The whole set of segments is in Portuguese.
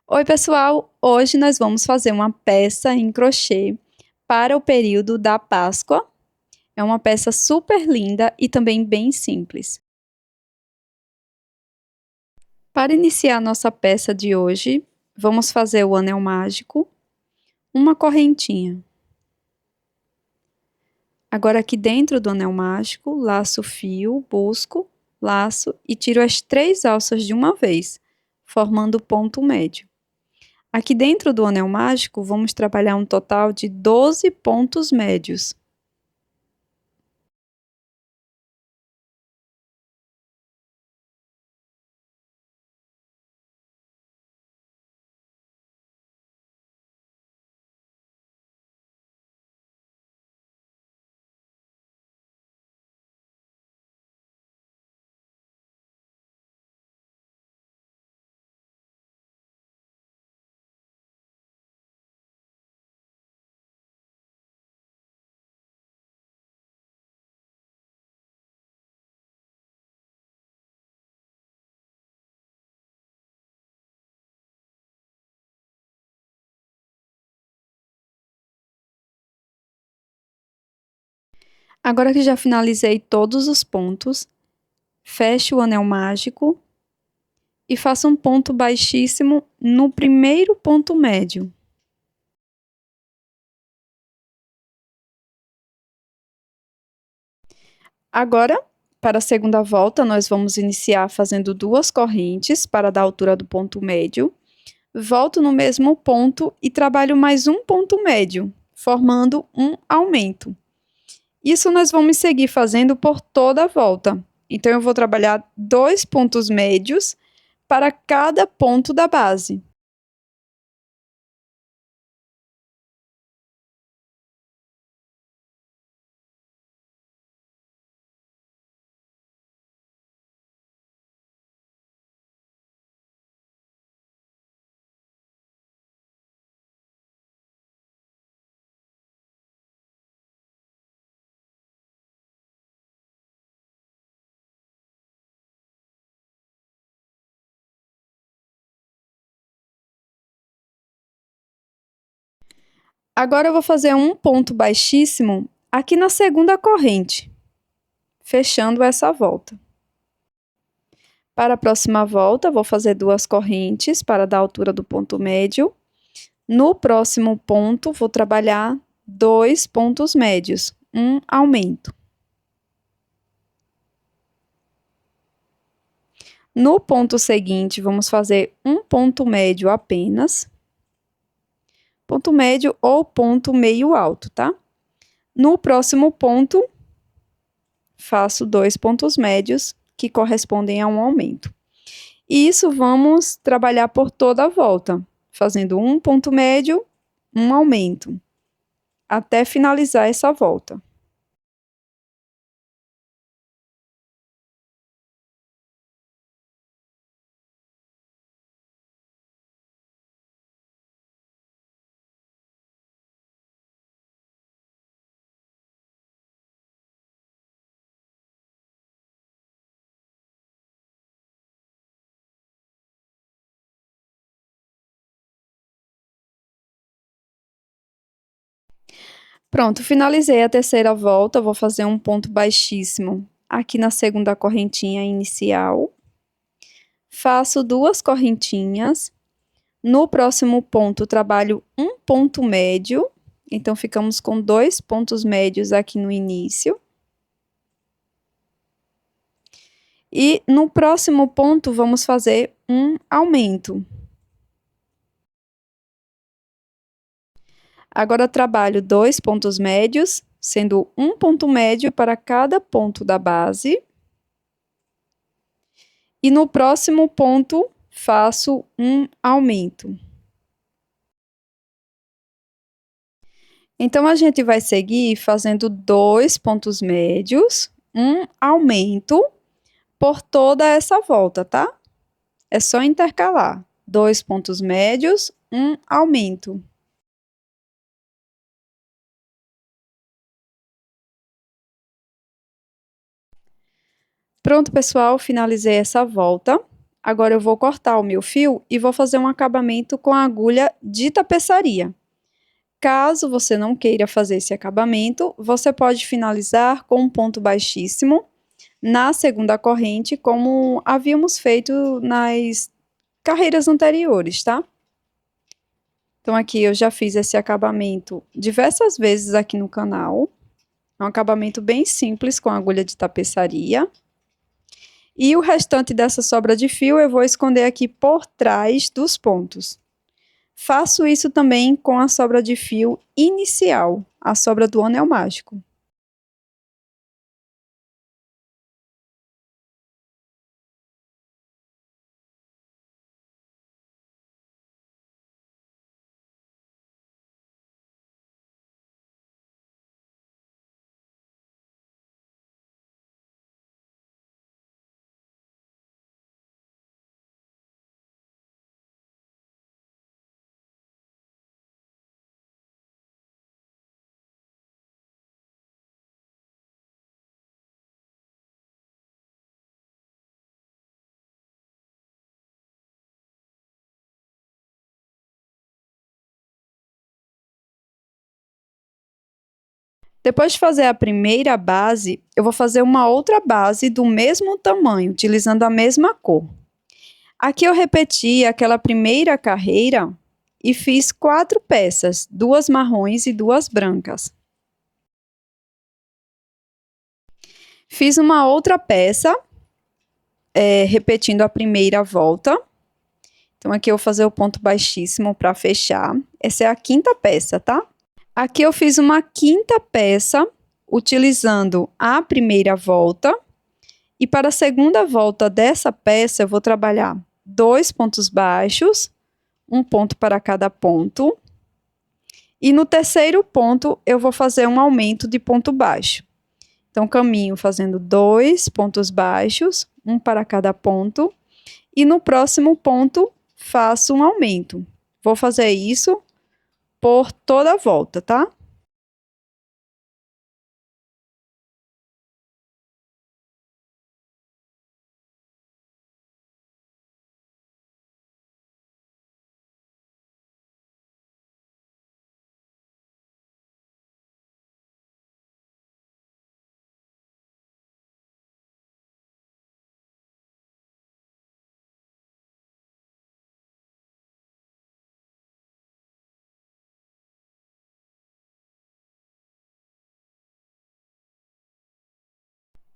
Oi, pessoal! Hoje nós vamos fazer uma peça em crochê para o período da Páscoa. É uma peça super linda e também bem simples. Para iniciar nossa peça de hoje, vamos fazer o anel mágico, uma correntinha. Agora aqui dentro do anel mágico, laço o fio, busco, laço e tiro as 3 alças de uma vez, formando o ponto médio. Aqui dentro do anel mágico, vamos trabalhar um total de 12 pontos médios. Agora que já finalizei todos os pontos, feche o anel mágico e faça um ponto baixíssimo no primeiro ponto médio. Agora, para a segunda volta, nós vamos iniciar fazendo 2 correntes para dar a altura do ponto médio. Volto no mesmo ponto e trabalho mais um ponto médio, formando um aumento. Isso nós vamos seguir fazendo por toda a volta. Então, eu vou trabalhar 2 pontos médios para cada ponto da base. Agora eu vou fazer um ponto baixíssimo aqui na segunda corrente, fechando essa volta. Para a próxima volta, vou fazer 2 correntes para dar a altura do ponto médio. No próximo ponto, vou trabalhar 2 pontos médios, um aumento. No ponto seguinte, vamos fazer um ponto médio apenas. Ponto médio ou ponto meio alto, tá? No próximo ponto, faço 2 pontos médios, que correspondem a um aumento. E isso vamos trabalhar por toda a volta, fazendo um ponto médio, um aumento, até finalizar essa volta. Pronto, finalizei a terceira volta, vou fazer um ponto baixíssimo aqui na segunda correntinha inicial. Faço 2 correntinhas. No próximo ponto, trabalho um ponto médio. Então, ficamos com 2 pontos médios aqui no início. E no próximo ponto, vamos fazer um aumento. Agora, trabalho 2 pontos médios, sendo um ponto médio para cada ponto da base. E no próximo ponto, faço um aumento. Então, a gente vai seguir fazendo 2 pontos médios, um aumento por toda essa volta, tá? É só intercalar. 2 pontos médios, um aumento. Pronto, pessoal, finalizei essa volta. Agora eu vou cortar o meu fio e vou fazer um acabamento com a agulha de tapeçaria. Caso você não queira fazer esse acabamento, você pode finalizar com um ponto baixíssimo na segunda corrente, como havíamos feito nas carreiras anteriores, tá? Então, aqui eu já fiz esse acabamento diversas vezes aqui no canal. É um acabamento bem simples com agulha de tapeçaria. E o restante dessa sobra de fio eu vou esconder aqui por trás dos pontos. Faço isso também com a sobra de fio inicial, a sobra do anel mágico. Depois de fazer a primeira base, eu vou fazer uma outra base do mesmo tamanho, utilizando a mesma cor. Aqui eu repeti aquela primeira carreira e fiz 4 peças, 2 marrons e 2 brancas. Fiz uma outra peça, repetindo a primeira volta. Então, aqui eu vou fazer o ponto baixíssimo para fechar. Essa é a quinta peça, tá? Aqui eu fiz uma quinta peça, utilizando a primeira volta. E para a segunda volta dessa peça, eu vou trabalhar 2 pontos baixos, um ponto para cada ponto. E no terceiro ponto, eu vou fazer um aumento de ponto baixo. Então, caminho fazendo 2 pontos baixos, um para cada ponto. E no próximo ponto, faço um aumento. Vou fazer isso por toda a volta, tá?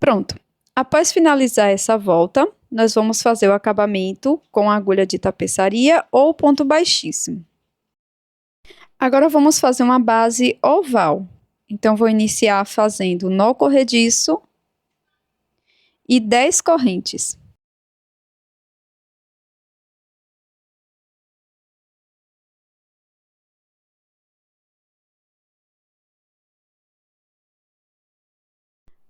Pronto. Após finalizar essa volta, nós vamos fazer o acabamento com a agulha de tapeçaria ou ponto baixíssimo. Agora vamos fazer uma base oval. Então, vou iniciar fazendo nó corrediço e 10 correntes.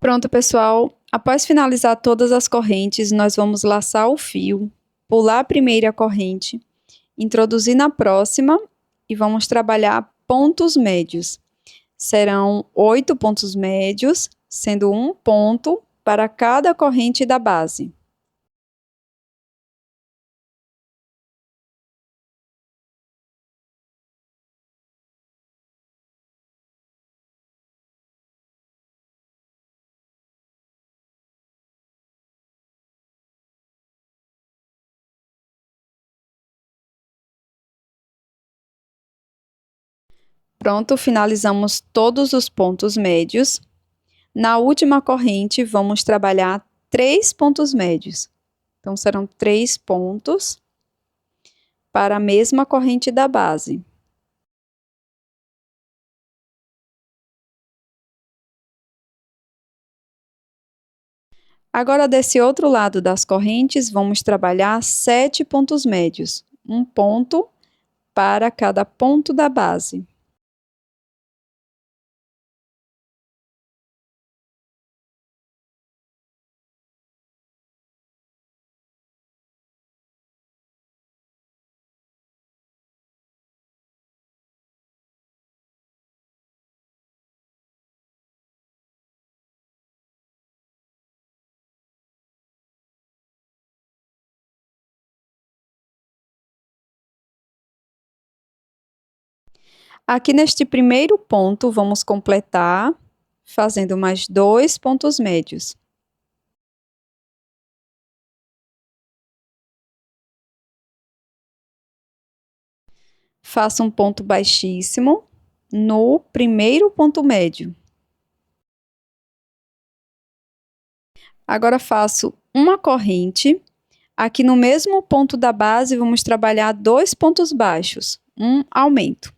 Pronto, pessoal. Após finalizar todas as correntes, nós vamos laçar o fio, pular a primeira corrente, introduzir na próxima e vamos trabalhar pontos médios. Serão 8 pontos médios, sendo um ponto para cada corrente da base. Pronto, finalizamos todos os pontos médios. Na última corrente, vamos trabalhar 3 pontos médios. Então, serão 3 pontos para a mesma corrente da base. Agora, desse outro lado das correntes, vamos trabalhar 7 pontos médios, um ponto para cada ponto da base. Aqui neste primeiro ponto, vamos completar fazendo mais 2 pontos médios. Faço um ponto baixíssimo no primeiro ponto médio. Agora faço uma corrente. Aqui no mesmo ponto da base, vamos trabalhar 2 pontos baixos, um aumento.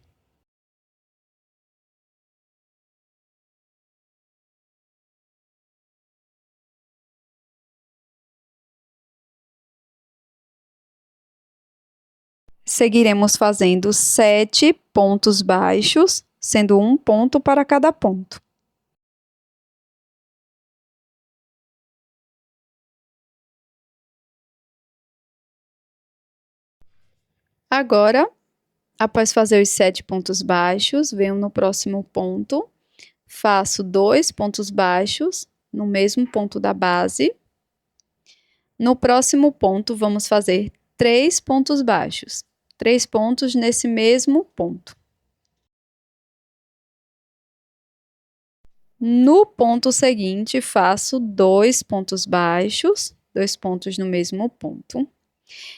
Seguiremos fazendo 7 pontos baixos, sendo um ponto para cada ponto. Agora, após fazer os 7 pontos baixos, venho no próximo ponto, faço 2 pontos baixos no mesmo ponto da base. No próximo ponto, vamos fazer 3 pontos baixos, 3 pontos nesse mesmo ponto. No ponto seguinte, faço 2 pontos baixos, 2 pontos no mesmo ponto.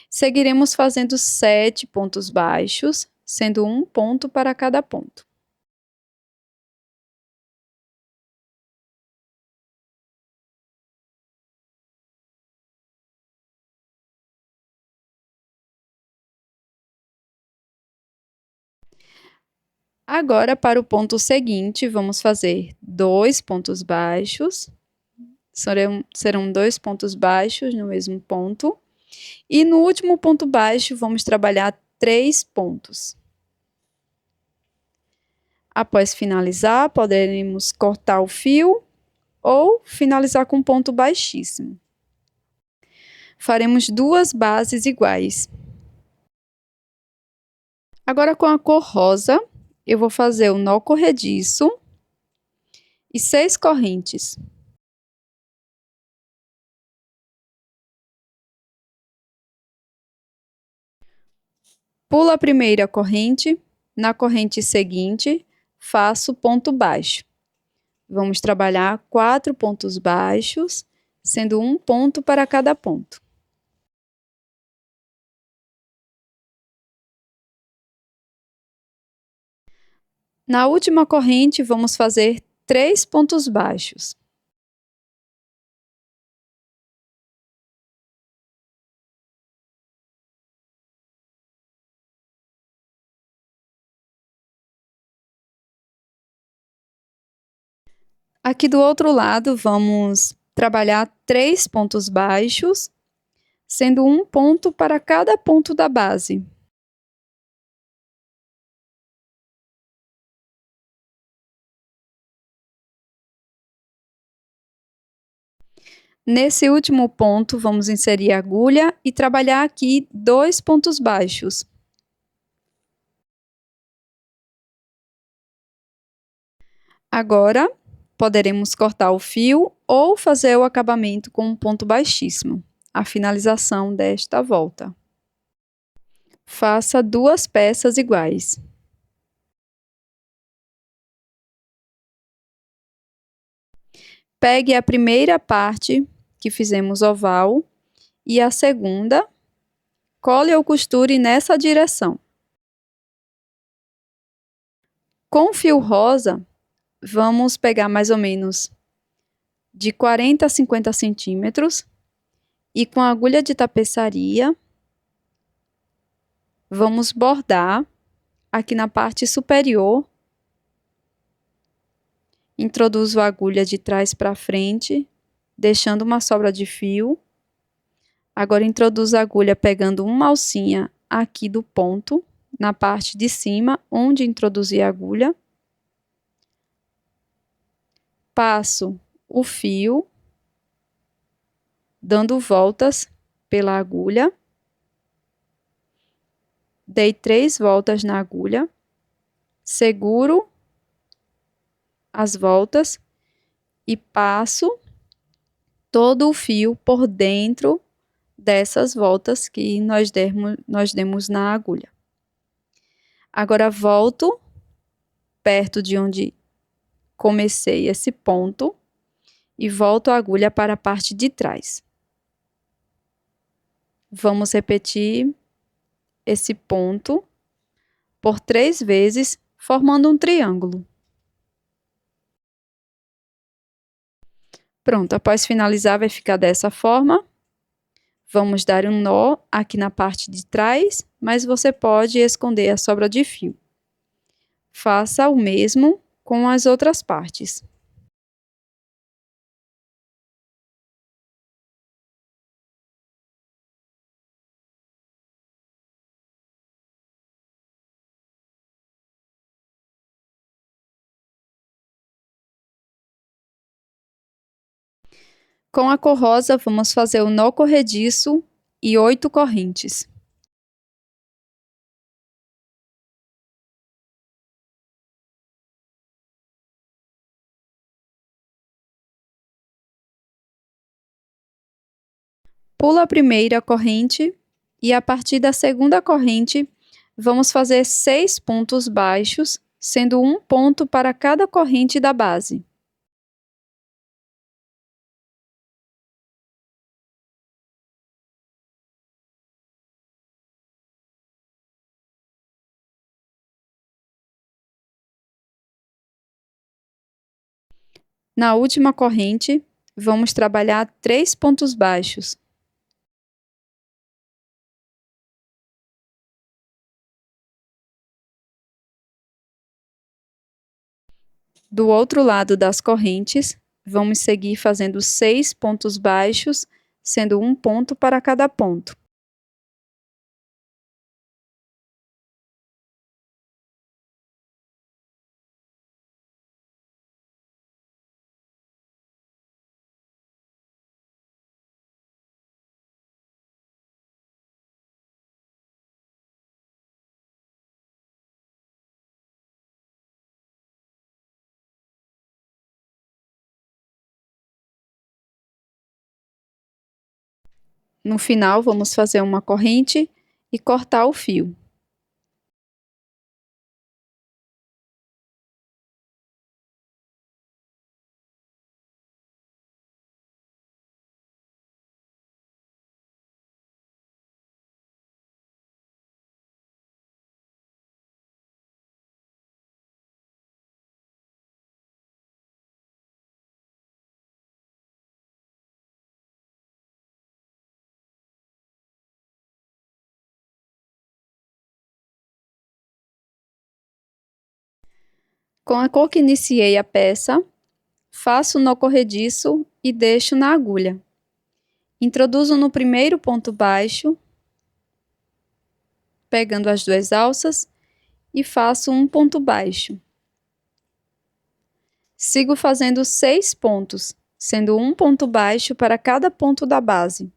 Seguiremos fazendo 7 pontos baixos, sendo um ponto para cada ponto. Agora, para o ponto seguinte, vamos fazer 2 pontos baixos. Serão 2 pontos baixos no mesmo ponto. E no último ponto baixo, vamos trabalhar 3 pontos. Após finalizar, poderemos cortar o fio ou finalizar com um ponto baixíssimo. Faremos 2 bases iguais. Agora, com a cor rosa, eu vou fazer o nó corrediço e 6 correntes. Pulo a primeira corrente, na corrente seguinte, faço ponto baixo. Vamos trabalhar 4 pontos baixos, sendo um ponto para cada ponto. Na última corrente, vamos fazer 3 pontos baixos. Aqui do outro lado, vamos trabalhar 3 pontos baixos, sendo um ponto para cada ponto da base. Nesse último ponto, vamos inserir a agulha e trabalhar aqui 2 pontos baixos. Agora, poderemos cortar o fio ou fazer o acabamento com um ponto baixíssimo, a finalização desta volta. Faça 2 peças iguais. Pegue a primeira parte que fizemos oval e a segunda, cole ou costure nessa direção. Com o fio rosa, vamos pegar mais ou menos de 40 a 50 centímetros e com a agulha de tapeçaria, vamos bordar aqui na parte superior. Introduzo a agulha de trás para frente, deixando uma sobra de fio. Agora introduzo a agulha pegando uma alcinha aqui do ponto, na parte de cima, onde introduzi a agulha. Passo o fio, dando voltas pela agulha. Dei 3 voltas na agulha, seguro as voltas e passo todo o fio por dentro dessas voltas que nós demos na agulha. Agora volto perto de onde comecei esse ponto e volto a agulha para a parte de trás. Vamos repetir esse ponto por 3 vezes, formando um triângulo. Pronto, após finalizar vai ficar dessa forma. Vamos dar um nó aqui na parte de trás, mas você pode esconder a sobra de fio. Faça o mesmo com as outras partes. Com a cor rosa, vamos fazer o nó corrediço e 8 correntes. Pula a primeira corrente e a partir da segunda corrente, vamos fazer 6 pontos baixos, sendo um ponto para cada corrente da base. Na última corrente, vamos trabalhar 3 pontos baixos. Do outro lado das correntes, vamos seguir fazendo 6 pontos baixos, sendo um ponto para cada ponto. No final, vamos fazer uma corrente e cortar o fio. Com a cor que iniciei a peça, faço o nó corrediço e deixo na agulha. Introduzo no primeiro ponto baixo, pegando as 2 alças, e faço um ponto baixo. Sigo fazendo 6 pontos, sendo um ponto baixo para cada ponto da base.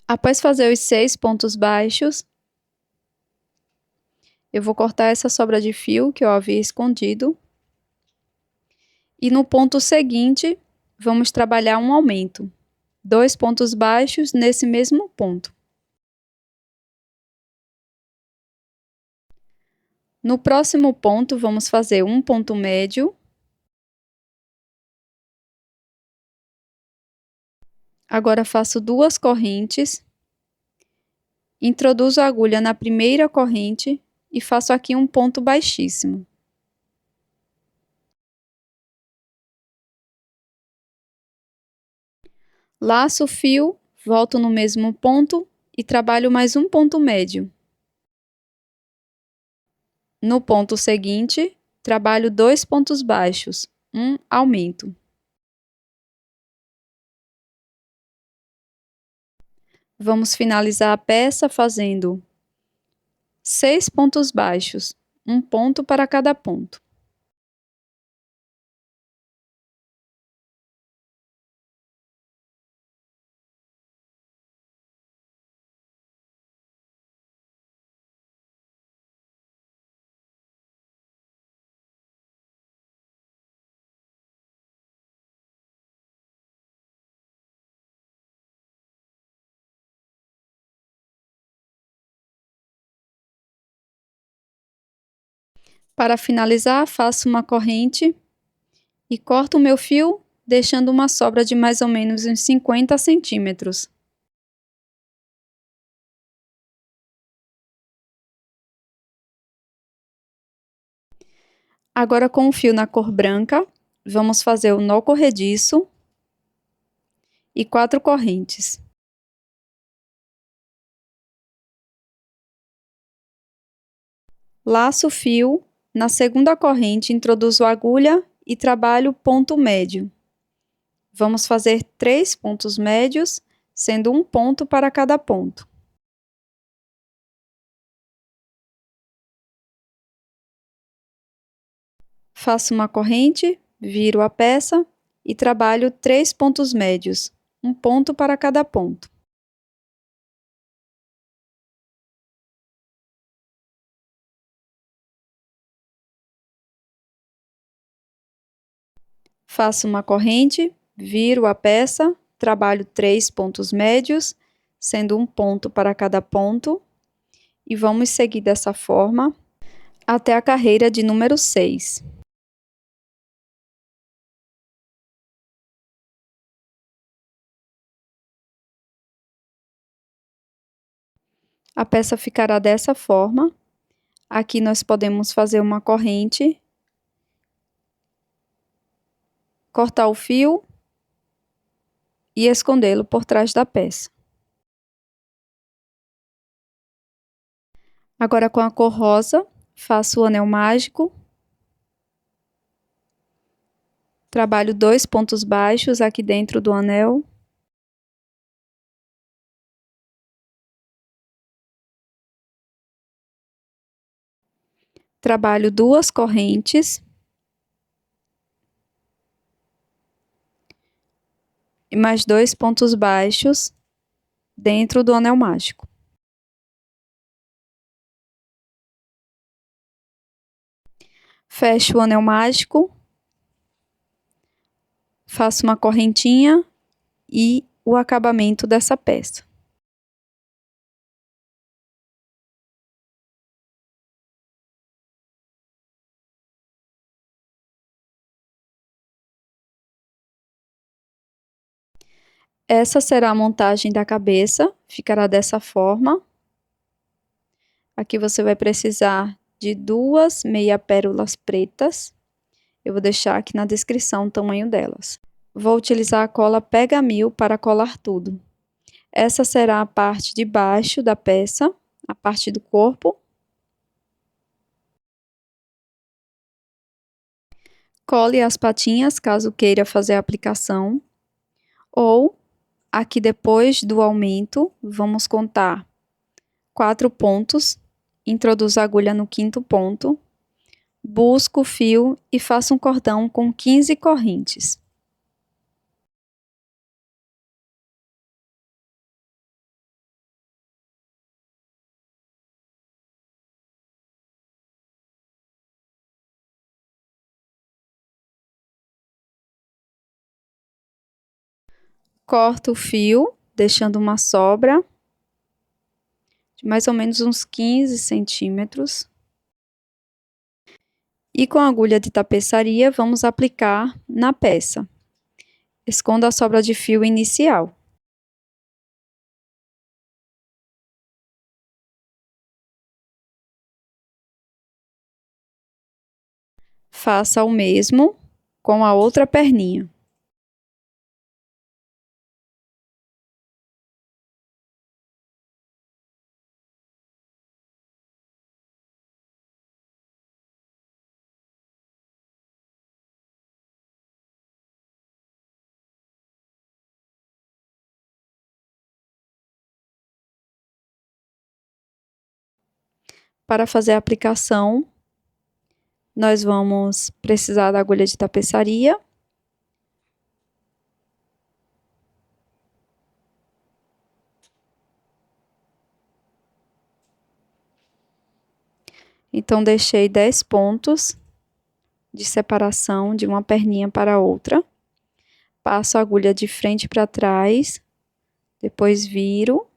Após fazer os 6 pontos baixos, eu vou cortar essa sobra de fio que eu havia escondido. E no ponto seguinte, vamos trabalhar um aumento. 2 pontos baixos nesse mesmo ponto. No próximo ponto, vamos fazer um ponto médio. Agora faço 2 correntes. Introduzo a agulha na primeira corrente e faço aqui um ponto baixíssimo. Laço o fio, volto no mesmo ponto e trabalho mais um ponto médio. No ponto seguinte, trabalho 2 pontos baixos, um aumento. Vamos finalizar a peça fazendo 6 pontos baixos, um ponto para cada ponto. Para finalizar, faço uma corrente e corto o meu fio, deixando uma sobra de mais ou menos uns 50 centímetros. Agora, com o fio na cor branca, vamos fazer o nó corrediço e 4 correntes. Laço o fio, na segunda corrente introduzo a agulha e trabalho ponto médio. Vamos fazer 3 pontos médios, sendo um ponto para cada ponto. Faço uma corrente, viro a peça e trabalho 3 pontos médios, um ponto para cada ponto. Faço uma corrente, viro a peça, trabalho 3 pontos médios, sendo um ponto para cada ponto, e vamos seguir dessa forma até a carreira de número 6. A peça ficará dessa forma. Aqui nós podemos fazer uma corrente, cortar o fio e escondê-lo por trás da peça. Agora, com a cor rosa, faço o anel mágico. Trabalho 2 pontos baixos aqui dentro do anel. Trabalho 2 correntes. E mais 2 pontos baixos dentro do anel mágico. Fecho o anel mágico. Faço uma correntinha e o acabamento dessa peça. Essa será a montagem da cabeça, ficará dessa forma. Aqui você vai precisar de 2 meia pérolas pretas. Eu vou deixar aqui na descrição o tamanho delas. Vou utilizar a cola Pega-Mil para colar tudo. Essa será a parte de baixo da peça, a parte do corpo. Cole as patinhas, caso queira fazer a aplicação. Ou, aqui depois do aumento, vamos contar 4 pontos. Introduzo a agulha no 5º ponto. Busco o fio e faço um cordão com 15 correntes. Corto o fio, deixando uma sobra de mais ou menos uns 15 centímetros. E com a agulha de tapeçaria, vamos aplicar na peça. Escondo a sobra de fio inicial. Faça o mesmo com a outra perninha. Para fazer a aplicação, nós vamos precisar da agulha de tapeçaria. Então, deixei 10 pontos de separação de uma perninha para a outra. Passo a agulha de frente para trás, depois viro,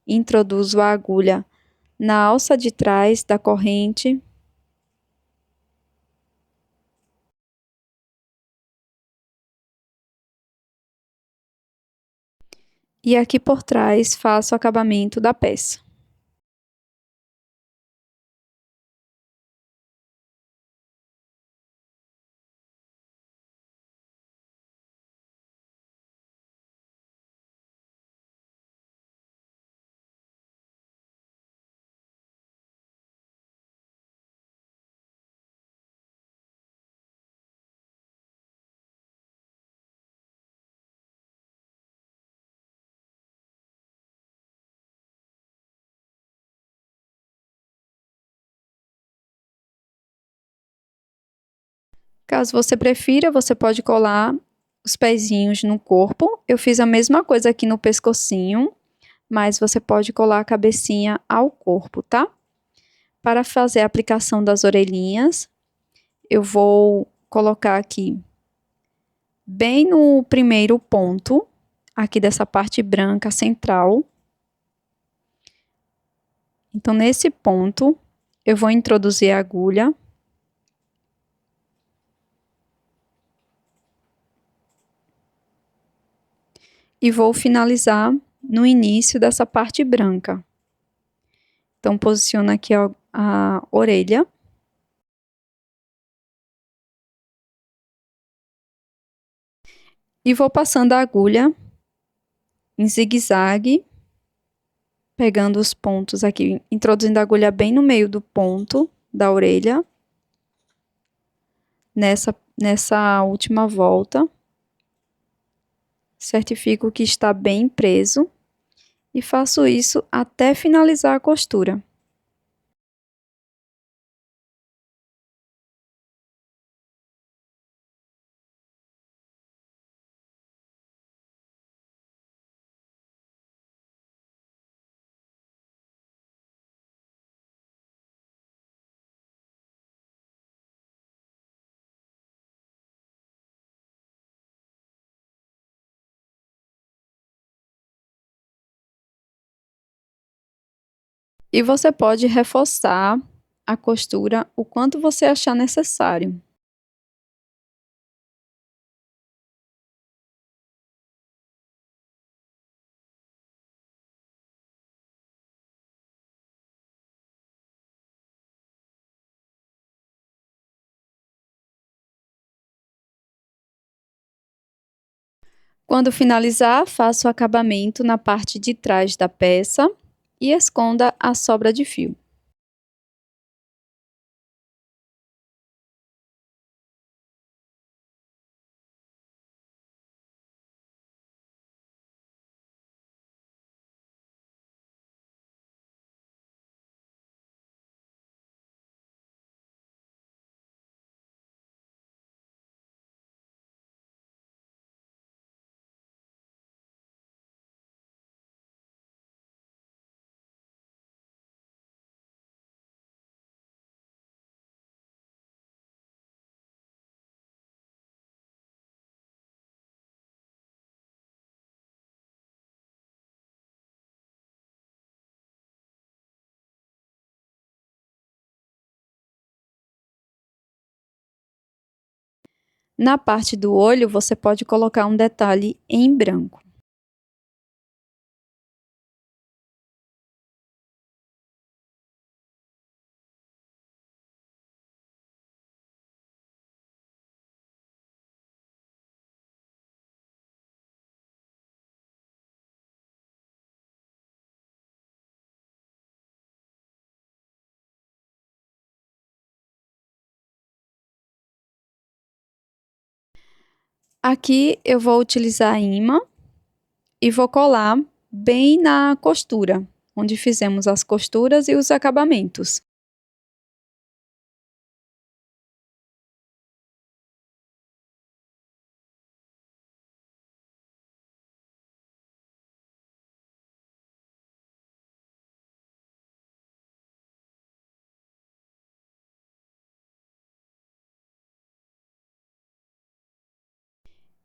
introduzo a agulha na alça de trás da corrente. E aqui por trás faço o acabamento da peça. Caso você prefira, você pode colar os pezinhos no corpo. Eu fiz a mesma coisa aqui no pescocinho, mas você pode colar a cabecinha ao corpo, tá? Para fazer a aplicação das orelhinhas, eu vou colocar aqui bem no primeiro ponto, aqui dessa parte branca central. Então, nesse ponto, eu vou introduzir a agulha. E vou finalizar no início dessa parte branca. Então, posiciono aqui a orelha. E vou passando a agulha em zigue-zague, pegando os pontos aqui, introduzindo a agulha bem no meio do ponto da orelha. Nessa última volta. Certifico que está bem preso e faço isso até finalizar a costura. E você pode reforçar a costura o quanto você achar necessário. Quando finalizar, faço o acabamento na parte de trás da peça e esconda a sobra de fio. Na parte do olho, você pode colocar um detalhe em branco. Aqui eu vou utilizar a imã e vou colar bem na costura, onde fizemos as costuras e os acabamentos.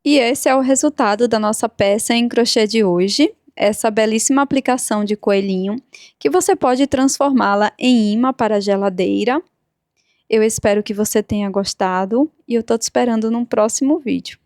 E esse é o resultado da nossa peça em crochê de hoje, essa belíssima aplicação de coelhinho, que você pode transformá-la em imã para a geladeira. Eu espero que você tenha gostado e eu estou te esperando num próximo vídeo.